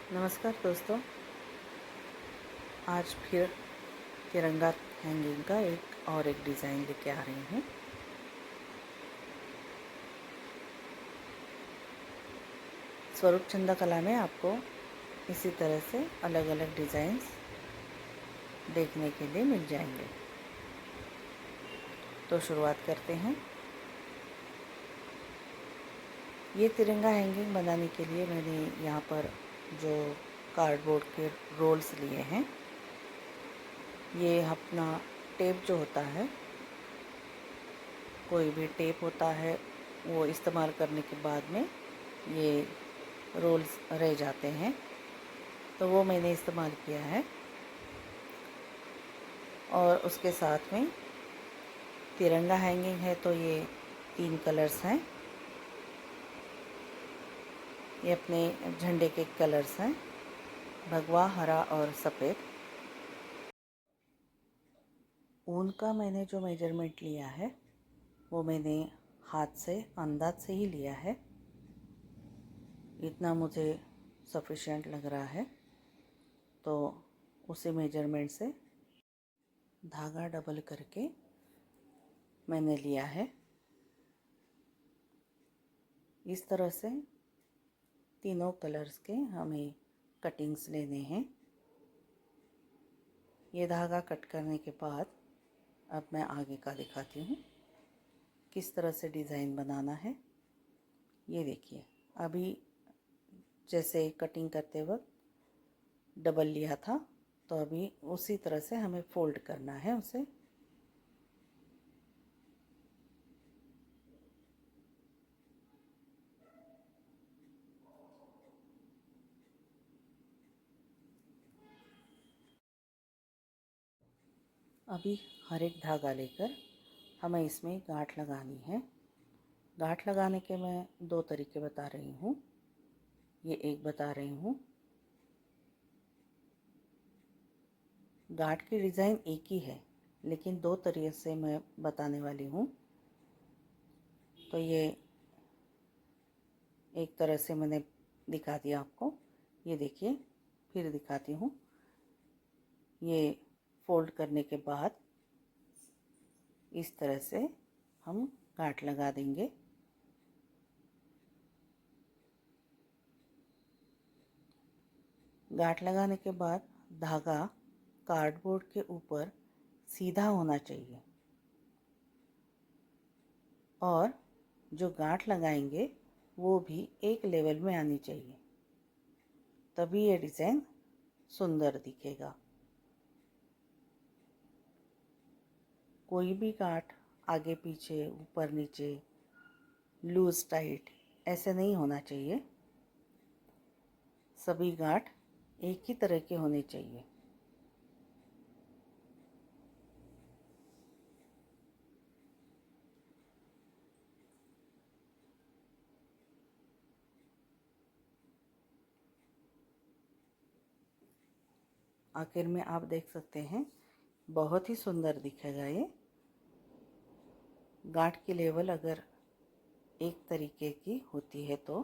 नमस्कार दोस्तों, आज फिर तिरंगा हैंगिंग का एक डिज़ाइन लेके आ रही हूँ। स्वरूप चंदा कला में आपको इसी तरह से अलग अलग डिज़ाइंस देखने के लिए मिल जाएंगे। तो शुरुआत करते हैं। ये तिरंगा हैंगिंग बनाने के लिए मैंने यहाँ पर जो कार्डबोर्ड के रोल्स लिए हैं, ये अपना टेप जो होता है, कोई भी टेप होता है, वो इस्तेमाल करने के बाद में ये रोल्स रह जाते हैं, तो वो मैंने इस्तेमाल किया है। और उसके साथ में तिरंगा हैंगिंग है, तो ये 3 कलर्स हैं। ये अपने झंडे के कलर्स हैं, भगवा, हरा और सफ़ेद। ऊन का मैंने जो मेजरमेंट लिया है वो मैंने हाथ से अंदाज से ही लिया है। इतना मुझे सफिशिएंट लग रहा है, तो उसी मेजरमेंट से धागा डबल करके मैंने लिया है। इस तरह से तीनों कलर्स के हमें कटिंग्स लेने हैं। ये धागा कट करने के बाद अब मैं आगे का दिखाती हूँ किस तरह से डिज़ाइन बनाना है। ये देखिए, अभी जैसे कटिंग करते वक्त डबल लिया था, तो अभी उसी तरह से हमें फोल्ड करना है उसे। अभी हर एक धागा लेकर हमें इसमें गांठ लगानी है। गांठ लगाने के मैं 2 तरीके बता रही हूँ। ये एक बता रही हूँ। गांठ की डिज़ाइन एक ही है, लेकिन 2 तरीके से मैं बताने वाली हूँ। तो ये एक तरह से मैंने दिखा दिया आपको। ये देखिए, फिर दिखाती हूँ। ये फोल्ड करने के बाद इस तरह से हम गांठ लगा देंगे। गांठ लगाने के बाद धागा कार्डबोर्ड के ऊपर सीधा होना चाहिए, और जो गांठ लगाएंगे वो भी एक लेवल में आनी चाहिए, तभी ये डिज़ाइन सुंदर दिखेगा। कोई भी गांठ आगे पीछे, ऊपर नीचे, लूज टाइट ऐसे नहीं होना चाहिए। सभी गांठ एक ही तरह के होने चाहिए। आखिर में आप देख सकते हैं, बहुत ही सुंदर दिखेगा ये। गांठ की लेवल अगर एक तरीके की होती है तो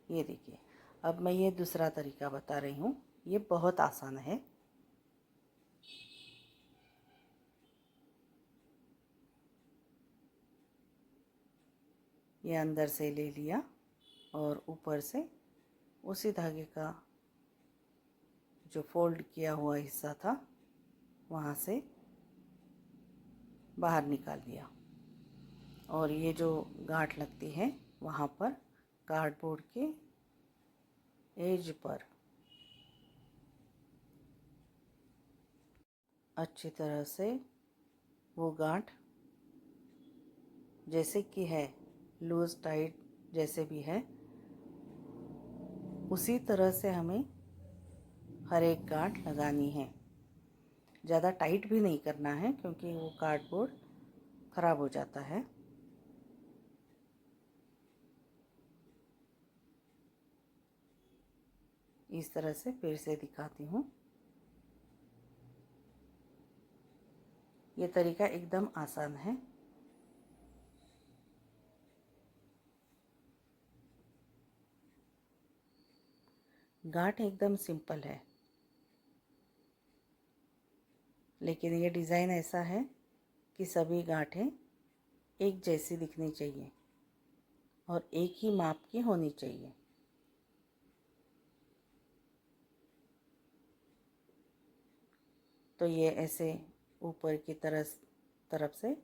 ये देखिए। अब मैं ये दूसरा तरीका बता रही हूँ, ये बहुत आसान है। ये अंदर से ले लिया और ऊपर से उसी धागे का जो फोल्ड किया हुआ हिस्सा था वहाँ से बाहर निकाल दिया, और ये जो गांठ लगती है वहाँ पर कार्डबोर्ड के एज पर अच्छी तरह से वो गांठ जैसे कि है, लूज टाइट जैसे भी है, उसी तरह से हमें हर एक गांठ लगानी है। ज़्यादा टाइट भी नहीं करना है, क्योंकि वो कार्डबोर्ड ख़राब हो जाता है। इस तरह से फिर से दिखाती हूँ। ये तरीका एकदम आसान है। गांठ एकदम सिंपल है, लेकिन ये डिज़ाइन ऐसा है कि सभी गांठें एक जैसी दिखनी चाहिए और एक ही माप की होनी चाहिए। तो ये ऐसे ऊपर की तरफ से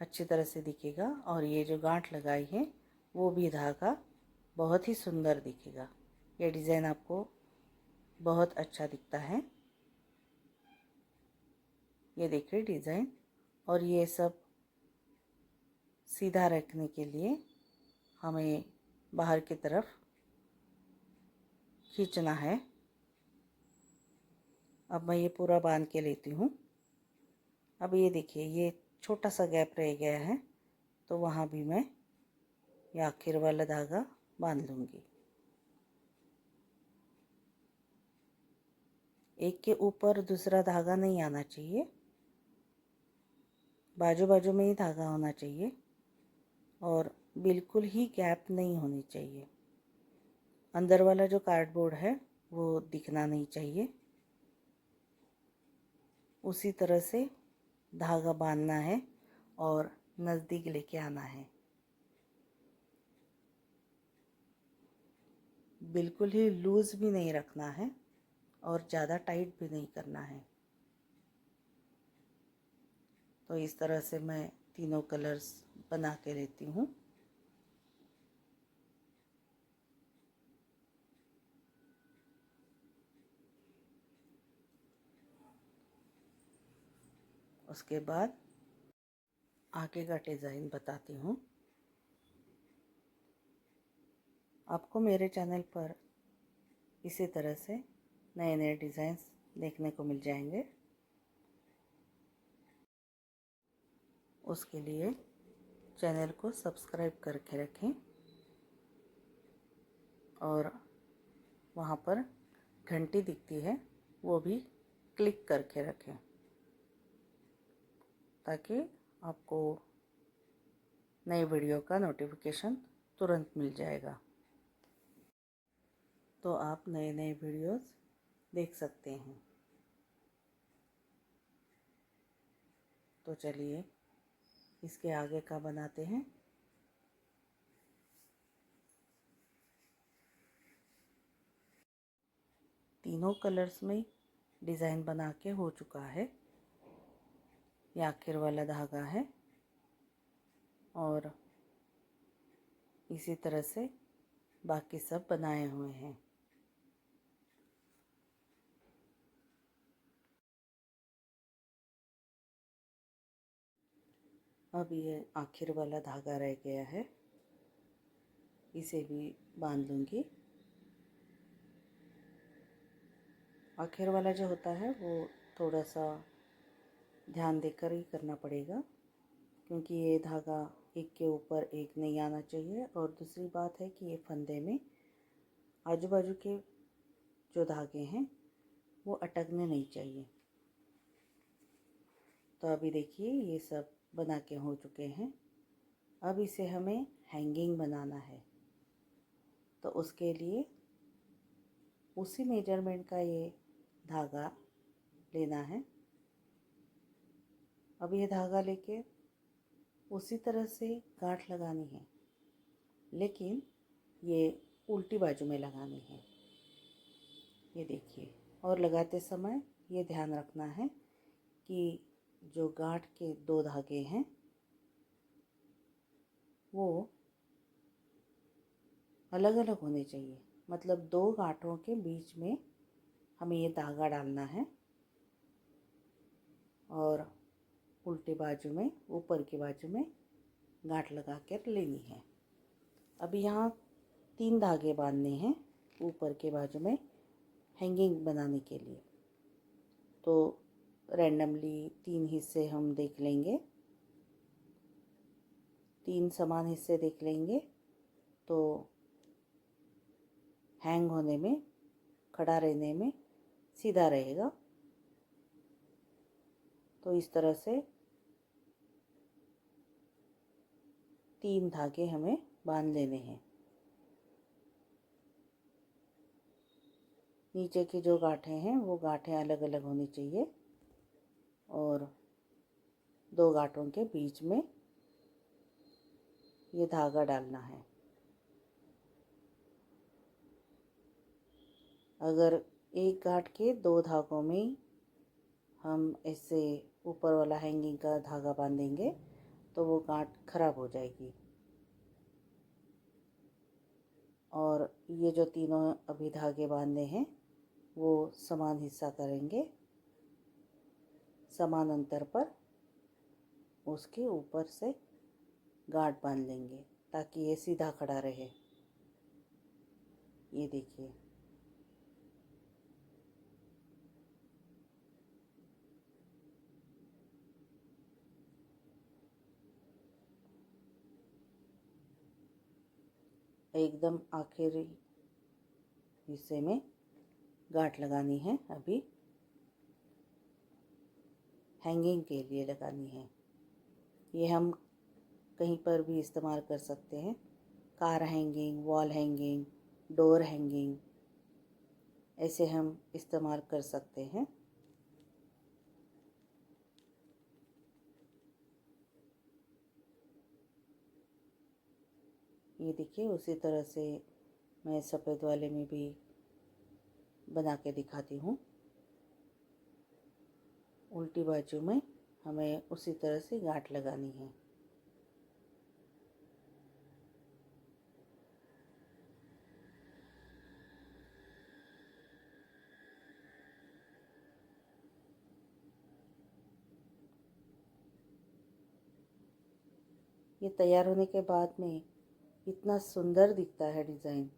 अच्छी तरह से दिखेगा और ये जो गांठ लगाई है वो भी धागा बहुत ही सुंदर दिखेगा। ये डिज़ाइन आपको बहुत अच्छा दिखता है। ये देखिए डिज़ाइन, और ये सब सीधा रखने के लिए हमें बाहर की तरफ खींचना है। अब मैं ये पूरा बांध के लेती हूँ। अब ये देखिए ये छोटा सा गैप रह गया है, तो वहाँ भी मैं ये आखिर वाला धागा बांध लूँगी। एक के ऊपर दूसरा धागा नहीं आना चाहिए, बाजू बाजू में ही धागा होना चाहिए और बिल्कुल ही गैप नहीं होनी चाहिए। अंदर वाला जो कार्डबोर्ड है वो दिखना नहीं चाहिए। उसी तरह से धागा बांधना है और नज़दीक लेके आना है। बिल्कुल ही लूज़ भी नहीं रखना है और ज़्यादा टाइट भी नहीं करना है। तो इस तरह से मैं तीनों कलर्स बना के लेती हूँ। उसके बाद आगे का डिज़ाइन बताती हूँ। आपको मेरे चैनल पर इसी तरह से नए नए डिज़ाइंस देखने को मिल जाएंगे। उसके लिए चैनल को सब्सक्राइब करके रखें और वहाँ पर घंटी दिखती है वो भी क्लिक करके रखें, ताकि आपको नई वीडियो का नोटिफिकेशन तुरंत मिल जाएगा। तो आप नए नए वीडियोस देख सकते हैं। तो चलिए इसके आगे का बनाते हैं। तीनों कलर्स में डिज़ाइन बना के हो चुका है। ये आखिर वाला धागा है और इसी तरह से बाकी सब बनाए हुए हैं। अब ये आखिर वाला धागा रह गया है, इसे भी बांध लूँगी। आखिर वाला जो होता है वो थोड़ा सा ध्यान देकर ही करना पड़ेगा, क्योंकि ये धागा एक के ऊपर एक नहीं आना चाहिए। और दूसरी बात है कि ये फंदे में आजू बाजू के जो धागे हैं वो अटकने नहीं चाहिए। तो अभी देखिए ये सब बना के हो चुके हैं। अब इसे हमें हैंगिंग बनाना है, तो उसके लिए उसी मेजरमेंट का ये धागा लेना है। अब ये धागा लेके उसी तरह से गांठ लगानी है, लेकिन ये उल्टी बाजू में लगानी है। ये देखिए, और लगाते समय ये ध्यान रखना है कि जो गांठ के दो धागे हैं वो अलग अलग होने चाहिए। मतलब दो गांठों के बीच में हमें ये धागा डालना है और उल्टी बाजू में, ऊपर की बाजू में गांठ लगा कर लेनी है। अब यहाँ 3 धागे बांधने हैं ऊपर के बाजू में हैंगिंग बनाने के लिए। तो रैंडमली 3 हिस्से हम देख लेंगे, 3 समान हिस्से देख लेंगे, तो हैंग होने में, खड़ा रहने में सीधा रहेगा। तो इस तरह से 3 धागे हमें बांध लेने हैं। नीचे की जो गांठें हैं वो गांठें अलग अलग होनी चाहिए और दो गांठों के बीच में ये धागा डालना है। अगर एक गांठ के दो धागों में हम इससे ऊपर वाला हैंगिंग का धागा बांधेंगे तो वो गांठ खराब हो जाएगी। और ये जो तीनों अभी धागे बांधे हैं वो समान हिस्सा करेंगे, समान अंतर पर उसके ऊपर से गांठ बांध लेंगे ताकि ये सीधा खड़ा रहे। ये देखिए, एकदम आखिरी हिस्से में गांठ लगानी है। अभी हैंगिंग के लिए लगानी है। ये हम कहीं पर भी इस्तेमाल कर सकते हैं। Car hanging, wall hanging, door hanging, ऐसे हम इस्तेमाल कर सकते हैं। ये देखिए, उसी तरह से मैं सफ़ेद वाले में भी बना के दिखाती हूँ। उल्टी बाजू में हमें उसी तरह से गांठ लगानी है। ये तैयार होने के बाद में इतना सुंदर दिखता है डिज़ाइन।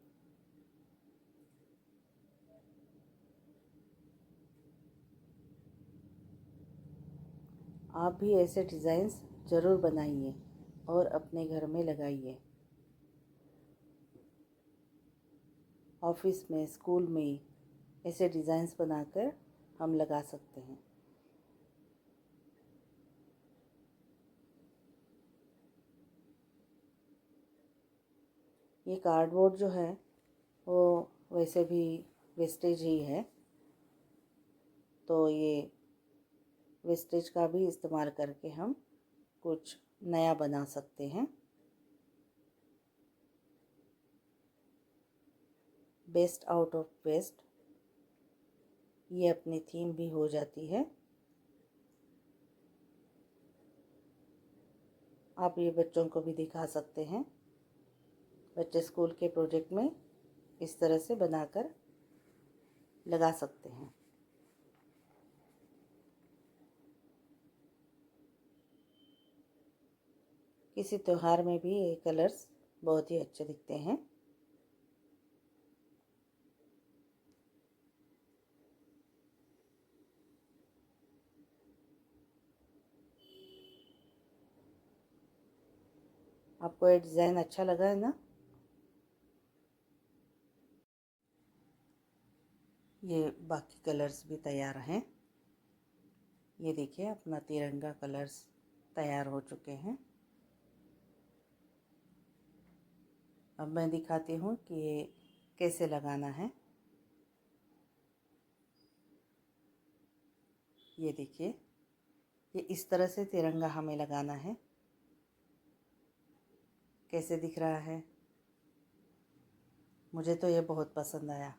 आप भी ऐसे डिज़ाइंस ज़रूर बनाइए और अपने घर में लगाइए। ऑफिस में, स्कूल में ऐसे डिज़ाइंस बनाकर हम लगा सकते हैं। ये कार्डबोर्ड जो है वो वैसे भी वेस्टेज ही है, तो ये वेस्टेज का भी इस्तेमाल करके हम कुछ नया बना सकते हैं। बेस्ट आउट ऑफ वेस्ट, ये अपनी थीम भी हो जाती है। आप ये बच्चों को भी दिखा सकते हैं। बच्चे स्कूल के प्रोजेक्ट में इस तरह से बनाकर लगा सकते हैं। किसी त्योहार में भी ये कलर्स बहुत ही अच्छे दिखते हैं। आपको ये डिज़ाइन अच्छा लगा है ना? ये बाकी कलर्स भी तैयार हैं। ये देखिए, अपना तिरंगा कलर्स तैयार हो चुके हैं। अब मैं दिखाती हूँ कि ये कैसे लगाना है। ये देखिए, ये इस तरह से तिरंगा हमें लगाना है। कैसे दिख रहा है? मुझे तो ये बहुत पसंद आया।